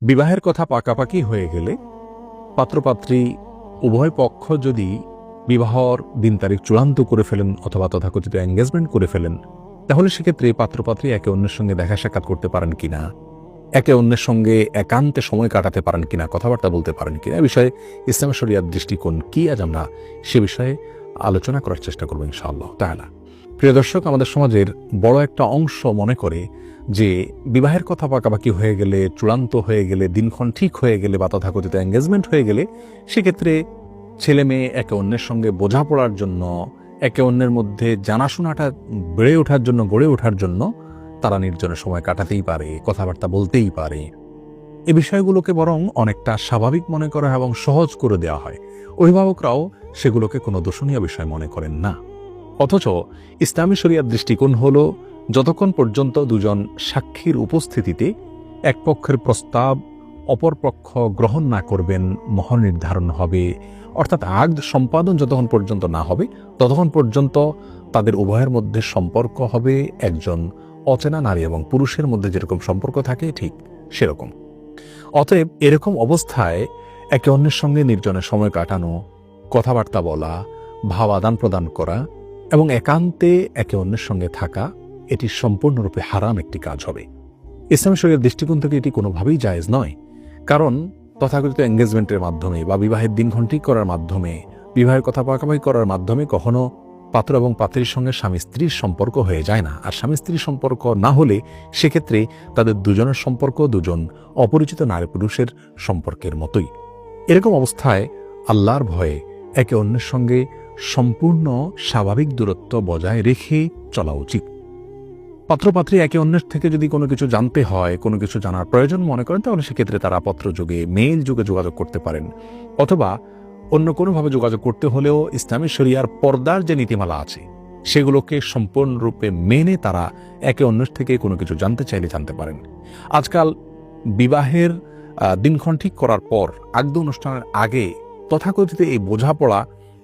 বিবাহের কথা পাকাপাকি হয়ে গেলে পাত্রপাত্রী উভয় পক্ষ যদি বিবাহর দিন তারিখ চূড়ান্ত করে ফেলেন অথবা তথাকথিত এঙ্গেজমেন্ট করে ফেলেন, তাহলে সেক্ষেত্রে পাত্রপাত্রী একে অন্যের সঙ্গে দেখা সাক্ষাৎ করতে পারেন কিনা, একে অন্যের সঙ্গে একান্তে সময় কাটাতে পারেন কিনা, কথাবার্তা বলতে পারেন কিনা, এ বিষয়ে ইসলাম শরিয়ার দৃষ্টিকোণ কি আজ আমরা সে বিষয়ে আলোচনা করার চেষ্টা করবো ইনশাআল্লাহ তাআলা। প্রিয় দর্শক, আমাদের সমাজের বড় একটা অংশ মনে করে যে বিবাহের কথা পাকাপাকি হয়ে গেলে, চূড়ান্ত হয়ে গেলে, দিনক্ষণ ঠিক হয়ে গেলে বা তথাকথিত এঙ্গেজমেন্ট হয়ে গেলে সেক্ষেত্রে ছেলে মেয়ে একে অন্যের সঙ্গে বোঝাপড়ার জন্য, একে অন্যের মধ্যে জানাশোনাটা বেড়ে ওঠার জন্য, গড়ে ওঠার জন্য তারা নির্জনে সময় কাটাতেই পারে, কথাবার্তা বলতেই পারে। এই বিষয়গুলোকে বরং অনেকটা স্বাভাবিক মনে করা এবং সহজ করে দেওয়া হয়। অভিভাবকরাও সেগুলোকে কোনো দোষণীয় বিষয় মনে করেন না। অথচ ইসলামী শরিয়ার দৃষ্টিকোণ হল, যতক্ষণ পর্যন্ত দুজন সাক্ষীর উপস্থিতিতে এক পক্ষের প্রস্তাব অপর পক্ষ গ্রহণ না করবেন, মহর নির্ধারণ হবে, অর্থাৎ আগদ সম্পাদন যতক্ষণ পর্যন্ত না হবে ততক্ষণ পর্যন্ত তাদের উভয়ের মধ্যে সম্পর্ক হবে একজন অচেনা নারী এবং পুরুষের মধ্যে যেরকম সম্পর্ক থাকে ঠিক সেরকম। অতএব এরকম অবস্থায় একে অন্যের সঙ্গে নির্জনে সময় কাটানো, কথাবার্তা বলা, ভাব আদান প্রদান করা এবং একান্তে একে অন্যের সঙ্গে থাকা, এটি সম্পূর্ণরূপে হারাম একটি কাজ হবে। ইসলামী শরিয়ার দৃষ্টিকোণ থেকে এটি কোনোভাবেই জায়েজ নয়। কারণ তথাকথিত এঙ্গেজমেন্টের মাধ্যমে বা বিবাহের দিনক্ষণ ঠিক করার মাধ্যমে, বিবাহের কথা পাকাপাকি করার মাধ্যমে কখনো পাত্র এবং পাত্রীর সঙ্গে স্বামী স্ত্রীর সম্পর্ক হয়ে যায় না। আর স্বামী স্ত্রীর সম্পর্ক না হলে সেক্ষেত্রে তাদের দুজনের সম্পর্ক দুজন অপরিচিত নারী পুরুষের সম্পর্কের মতোই। এরকম অবস্থায় আল্লাহর ভয়ে একে অন্যের সঙ্গে সম্পূর্ণ স্বাভাবিক দূরত্ব বজায় রেখে চলা উচিত। পাত্রপাত্রী একে অন্যের থেকে যদি কোনো কিছু জানতে হয়, কোনো কিছু জানার প্রয়োজন মনে করেন, তাহলে সেক্ষেত্রে তারা পত্র যুগে, মেইল যুগে যোগাযোগ করতে পারেন। অথবা অন্য কোনোভাবে যোগাযোগ করতে হলেও ইসলামী শরিয়ার পর্দার যে নীতিমালা আছে সেগুলোকে সম্পূর্ণরূপে মেনে তারা একে অন্যের থেকে কোনো কিছু জানতে চাইলে জানতে পারেন। আজকাল বিবাহের দিনক্ষণ ঠিক করার পর আগদ অনুষ্ঠানের আগে তথাকথিত এই বোঝাপড়া,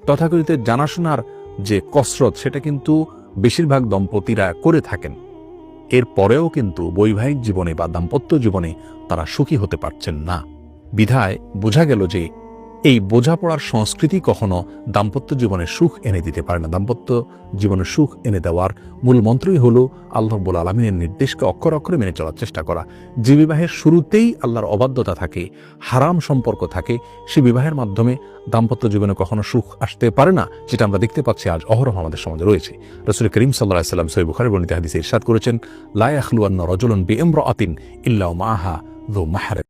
তথাকথিত জানাশোনার যে কসরত, সেটা কিন্তু বেশিরভাগ দম্পতিরা করে থাকেন। এর পরেও কিন্তু বৈবাহিক জীবনে বা দাম্পত্য জীবনে তারা সুখী হতে পারছেন না। বিধায় বোঝা গেল যে এই বোঝাপড়ার সংস্কৃতি কখনো দাম্পত্য জীবনে সুখ এনে দিতে পারে না। দাম্পত্য জীবনে সুখ এনে দেওয়ার মূল মন্ত্রই হলো আল্লাহ রাব্বুল আলামিনের নির্দেশকে অক্ষরে অক্ষরে মেনে চলার চেষ্টা করা। যে বিবাহের শুরুতেই আল্লাহর অবাধ্যতা থাকে, হারাম সম্পর্ক থাকে, সে বিবাহের মাধ্যমে দাম্পত্য জীবনে কখনো সুখ আসতে পারে না, যেটা আমরা দেখতে পাচ্ছি আজ অহরহ আমাদের সমাজে রয়েছে। রাসূল করিম সাল্লাল্লাহু আলাইহি ওয়াসাল্লাম সহিহ বুখারীর বর্ণিত হাদিসে ইরশাদ করেছেন, লা ইয়াখলুয়ান্না রাজুলুন বিইমরাআতিন ইল্লা মাআহা যু মাহরাম।